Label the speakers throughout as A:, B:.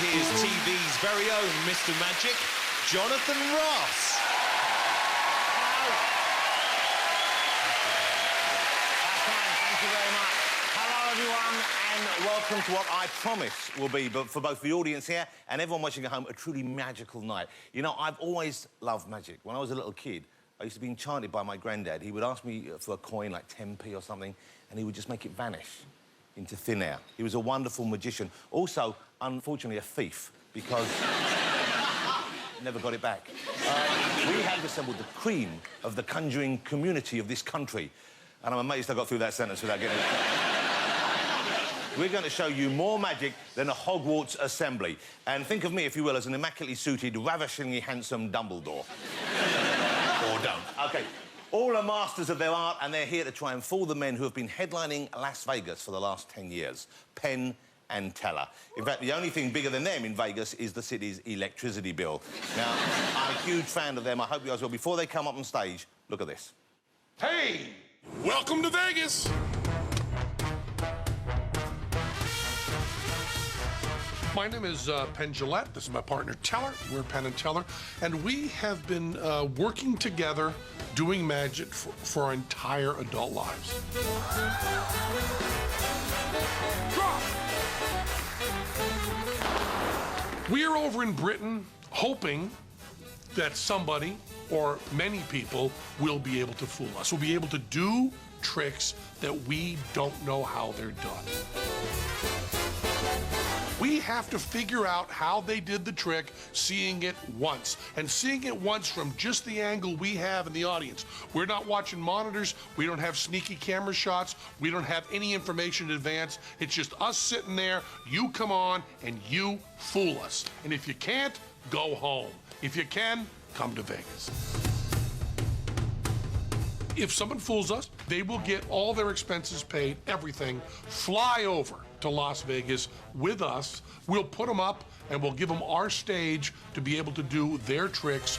A: here's TV's very own Mr. Magic, Jonathan Ross.
B: Thank you very much. Hello, everyone, and welcome to what I promise will be, but for both the audience here and everyone watching at home, a truly magical night. You know, I've always loved magic. When I was a little kid, I used to be enchanted by my granddad. He would ask me for a coin, like 10p or something, and he would just make it vanish into thin air. He was a wonderful magician. Also, unfortunately, a thief, because never got it back. We have assembled the cream of the conjuring community of this country, and I'm amazed I got through that sentence without getting it. We're going to show you more magic than a Hogwarts assembly. And think of me, if you will, as an immaculately suited, ravishingly handsome Dumbledore. Or don't. OK. All are masters of their art, and they're here to try and fool the men who have been headlining Las Vegas for the last 10 years. Penn and Teller. In fact, the only thing bigger than them in Vegas is the city's electricity bill. Now, I'm a huge fan of them. I hope you guys will. Before they come up on stage, look at this.
C: Hey! Welcome to Vegas! My name is Penn. This is my partner, Teller. We're Penn and Teller. And we have been working together doing magic for our entire adult lives. Drop! We are over in Britain hoping that somebody or many people will be able to fool us. Will be able to do tricks that we don't know how they're done. We have to figure out how they did the trick, seeing it once. And seeing it once from just the angle we have in the audience. We're not watching monitors. We don't have sneaky camera shots. We don't have any information in advance. It's just us sitting there. You come on and you fool us. And if you can't, go home. If you can, come to Vegas. If someone fools us, they will get all their expenses paid, everything, fly over to Las Vegas with us. We'll put them up and we'll give them our stage to be able to do their tricks.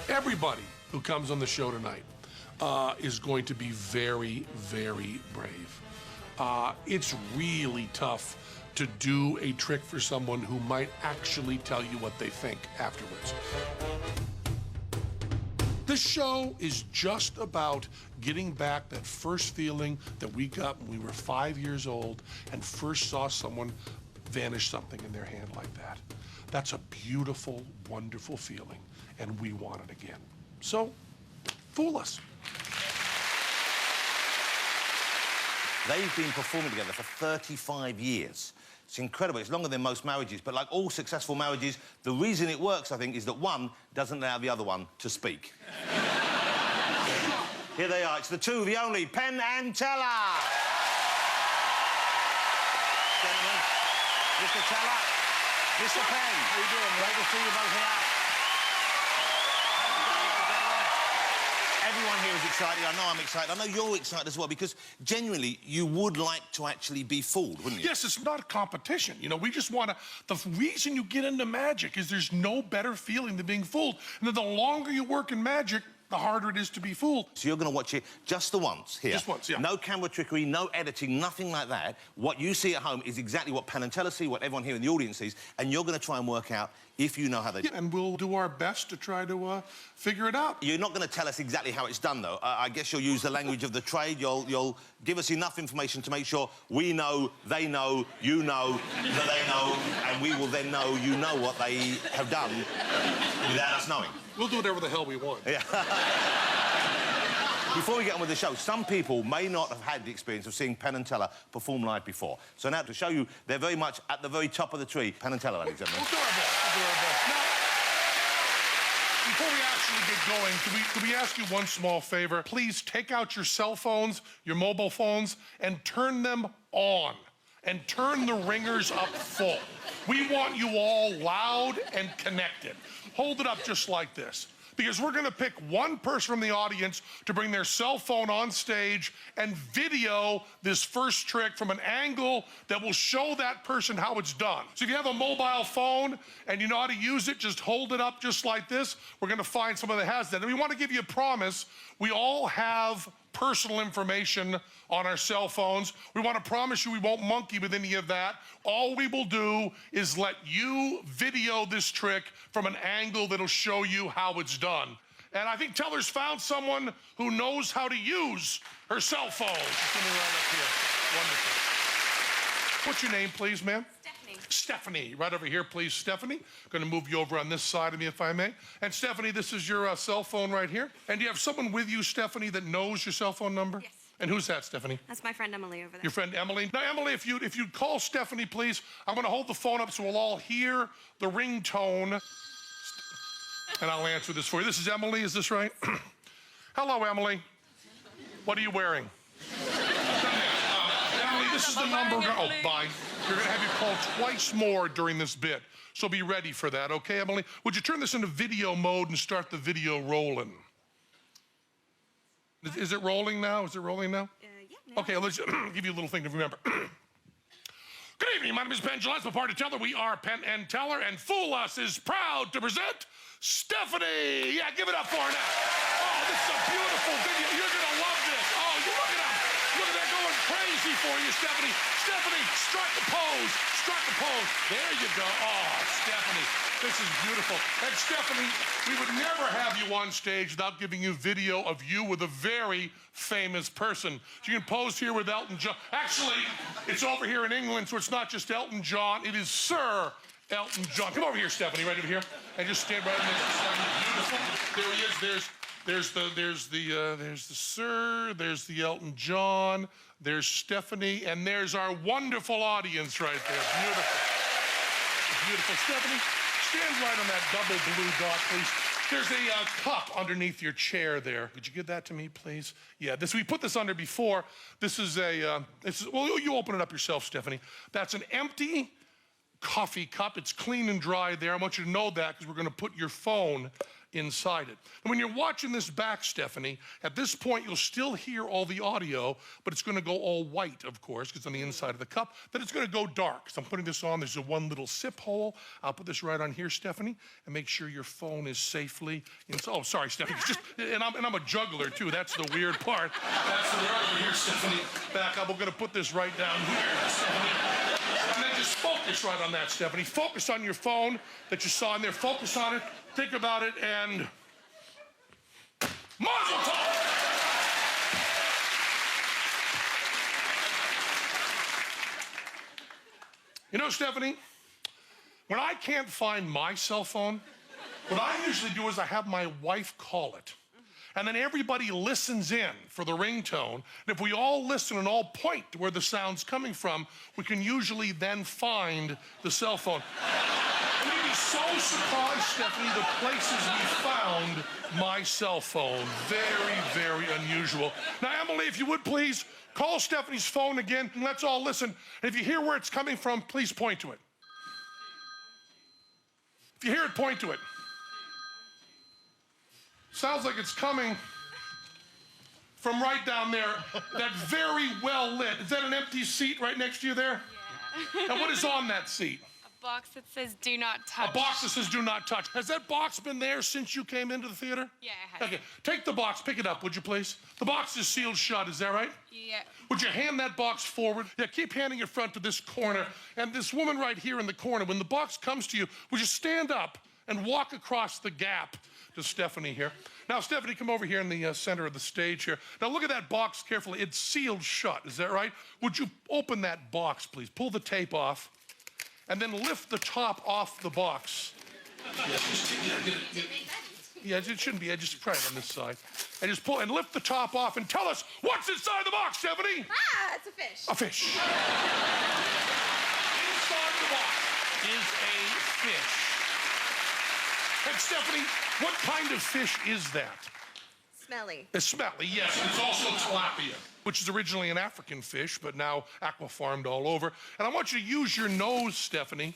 C: Everybody who comes on the show tonight is going to be very, very brave. It's really tough to do a trick for someone who might actually tell you what they think afterwards. This show is just about getting back that first feeling that we got when we were 5 years old and first saw someone vanish something in their hand like that. That's a beautiful, wonderful feeling, and we want it again. So, fool us.
B: They've been performing together for 35 years. It's incredible. It's longer than most marriages, but like all successful marriages, the reason it works, I think, is that one doesn't allow the other one to speak. Here they are. It's the two, the only, Penn and Teller. Gentlemen, Mr. Teller, Mr. Penn. How you doing? Great to see you both here. Everyone here is excited. I know I'm excited. I know you're excited as well, because genuinely, you would like to actually be fooled, wouldn't you?
C: Yes, it's not a competition. You know, we just want to... The reason you get into magic is there's no better feeling than being fooled. And then the longer you work in magic, the harder it is to be fooled.
B: So you're going to watch it just the once here?
C: Just once, yeah.
B: No camera trickery, no editing, nothing like that. What you see at home is exactly what Penn and Teller see, what everyone here in the audience sees, and you're going to try and work out if you know how they do it.
C: And we'll do our best to try to figure it out.
B: You're not going to tell us exactly how it's done, though. I guess you'll use the language of the trade. You'll give us enough information to make sure we know, they know, you know, that they know, and we will then know you know what they have done without us knowing.
C: We'll do whatever the hell we want.
B: Yeah. Before we get on with the show, some people may not have had the experience of seeing Penn and Teller perform live before. So now, to show you, they're very much at the very top of the tree. Penn and Teller, ladies and gentlemen.
C: We'll do our best. We'll do our best. Now, before we actually get going, could we ask you one small favor? Please take out your cell phones, your mobile phones, and turn them on. And turn the ringers up full. We want you all loud and connected. Hold it up just like this. Because we're gonna pick one person from the audience to bring their cell phone on stage and video this first trick from an angle that will show that person how it's done. So if you have a mobile phone and you know how to use it, just hold it up just like this. We're gonna find someone that has that. And we wanna give you a promise. We all have personal information on our cell phones. We want to promise you we won't monkey with any of that. All we will do is let you video this trick from an angle that'll show you how it's done. And I think Teller's found someone who knows how to use her cell phone. She's coming right up here. Wonderful. What's your name, please, ma'am?
D: Stephanie.
C: Stephanie, right over here, please, Stephanie. Going to move you over on this side of me, if I may. And Stephanie, this is your cell phone right here. And do you have someone with you, Stephanie, that knows your cell phone number?
D: Yes.
C: And who's that, Stephanie?
D: That's my friend Emily over there.
C: Your friend Emily. Now, Emily, if you'd call Stephanie, please. I'm going to hold the phone up so we'll all hear the ringtone. And I'll answer this for you. This is Emily, is this right? Hello, Emily. What are you wearing? Emily, this is the number. Oh, bye. You're going to have you call twice more during this bit. So be ready for that, okay, Emily? Would you turn this into video mode and start the video rolling? Is it rolling now? Is it rolling now?
D: Yeah.
C: Okay, let's give you a little thing to remember. Good evening, my name is Penn. Let's party teller. We are Penn and Teller, and Fool Us is proud to present Stephanie. Yeah, give it up for her now. Oh, this is a beautiful video. You're gonna love this. Oh, you look at them. Look at that going crazy for you, Stephanie. Stephanie, strike the pose. Strike the pose. There you go. Oh, Stephanie, this is beautiful. And Stephanie, we would never have you on stage without giving you video of you with a very famous person. So you can pose here with Elton John. Actually, it's over here in England, so it's not just Elton John. It is Sir Elton John. Come over here, Stephanie, right over here, and just stand right next to Stephanie. Beautiful. There he is. There's the Sir. There's the Elton John. There's Stephanie, and there's our wonderful audience right there. Beautiful. Beautiful. Stephanie, stand right on that double blue dot, please. There's a cup underneath your chair there. Could you give that to me, please? Yeah, we put this under before. This is well, you open it up yourself, Stephanie. That's an empty coffee cup. It's clean and dry there. I want you to know that because we're going to put your phone inside it. And when you're watching this back, Stephanie, at this point, you'll still hear all the audio, but it's going to go all white, of course, because it's on the inside of the cup. Then it's going to go dark. So I'm putting this on. There's one little sip hole. I'll put this right on here, Stephanie, and make sure your phone is safely inside. Oh, sorry, Stephanie. And I'm a juggler, too. That's the weird part. That's the right over here, Stephanie. Back up. We're going to put this right down here, Stephanie. And then just focus right on that, Stephanie. Focus on your phone that you saw in there. Focus on it. Think about it, and Mazel tov! You know, Stephanie, when I can't find my cell phone, what I usually do is I have my wife call it. And then everybody listens in for the ringtone. And if we all listen and all point to where the sound's coming from, we can usually then find the cell phone. And we'd be so surprised, Stephanie, the places we found my cell phone. Very, very unusual. Now, Emily, if you would please, call Stephanie's phone again and let's all listen. And if you hear where it's coming from, please point to it. If you hear it, point to it. Sounds like it's coming from right down there, that very well lit. Is that an empty seat right next to you there?
D: Yeah.
C: And what is on that seat?
D: A box that says do not touch.
C: A box that says do not touch. Has that box been there since you came into the theater?
D: Yeah, it has.
C: Okay, take the box, pick it up, would you please? The box is sealed shut, is that right?
D: Yeah.
C: Would you hand that box forward? Yeah, keep handing it front to this corner. And this woman right here in the corner, when the box comes to you, would you stand up and walk across the gap to Stephanie here? Now, Stephanie, come over here in the center of the stage here. Now, look at that box carefully. It's sealed shut, is that right? Would you open that box, please? Pull the tape off, and then lift the top off the box. Yeah, it shouldn't be. Just try it on this side. And just pull and lift the top off and tell us what's inside the box, Stephanie.
D: Ah, it's a fish.
C: A fish. Inside the box is a fish. And Stephanie, what kind of fish is that?
D: Smelly.
C: It's smelly, yes. It's also tilapia, which is originally an African fish, but now aquafarmed all over. And I want you to use your nose, Stephanie,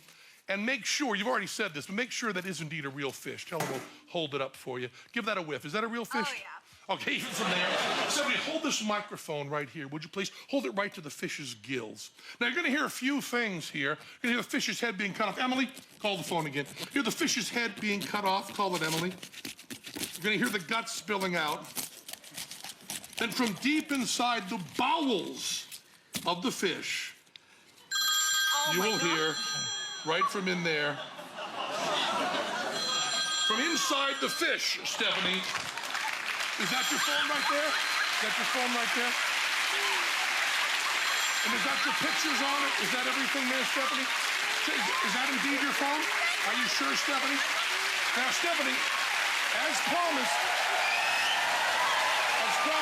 C: and make sure, you've already said this, but make sure that is indeed a real fish. Tell them we'll hold it up for you. Give that a whiff. Is that a real fish?
D: Oh, yeah.
C: Okay, even from there. Stephanie, hold this microphone right here, would you please? Hold it right to the fish's gills. Now, you're going to hear a few things here. You're going to hear the fish's head being cut off. Emily, call the phone again. Hear the fish's head being cut off. Call it, Emily. You're going to hear the guts spilling out. Then from deep inside the bowels of the fish, you will hear, right from in there, from inside the fish, Stephanie. Is that your phone right there? Is that your phone right there? And is that your pictures on it? Is that everything there, Stephanie? Is that indeed your phone? Are you sure, Stephanie? Now, Stephanie, as promised,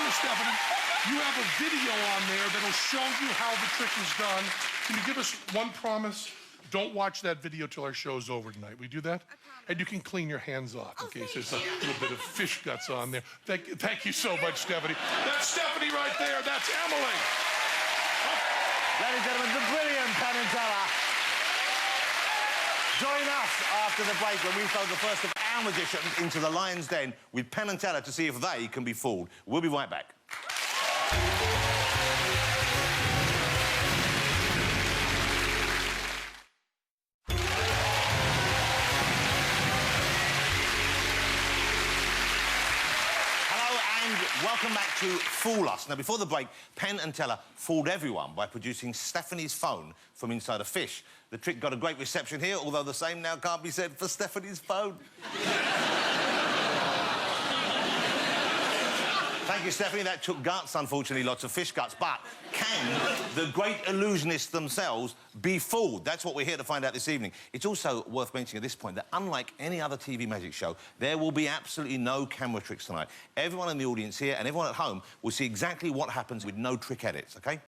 C: Stephanie, you have a video on there that'll show you how the trick is done. Can you give us one promise? Don't watch that video till our show's over tonight. We do that? And you can clean your hands off in case there's a little bit of fish guts on there. Thank you so much, Stephanie. That's Stephanie right there. That's Emily.
B: Ladies and gentlemen, the brilliant Penn and Teller. Join us after the break when we throw the first of our magicians into the lion's den with Penn and Teller to see if they can be fooled. We'll be right back. Welcome back to Fool Us. Now, before the break, Penn and Teller fooled everyone by producing Stephanie's phone from inside a fish. The trick got a great reception here, although the same now can't be said for Stephanie's phone. Thank you, Stephanie. That took guts, unfortunately, lots of fish guts. But can the great illusionists themselves be fooled? That's what we're here to find out this evening. It's also worth mentioning at this point that unlike any other TV magic show, there will be absolutely no camera tricks tonight. Everyone in the audience here and everyone at home will see exactly what happens with no trick edits, OK?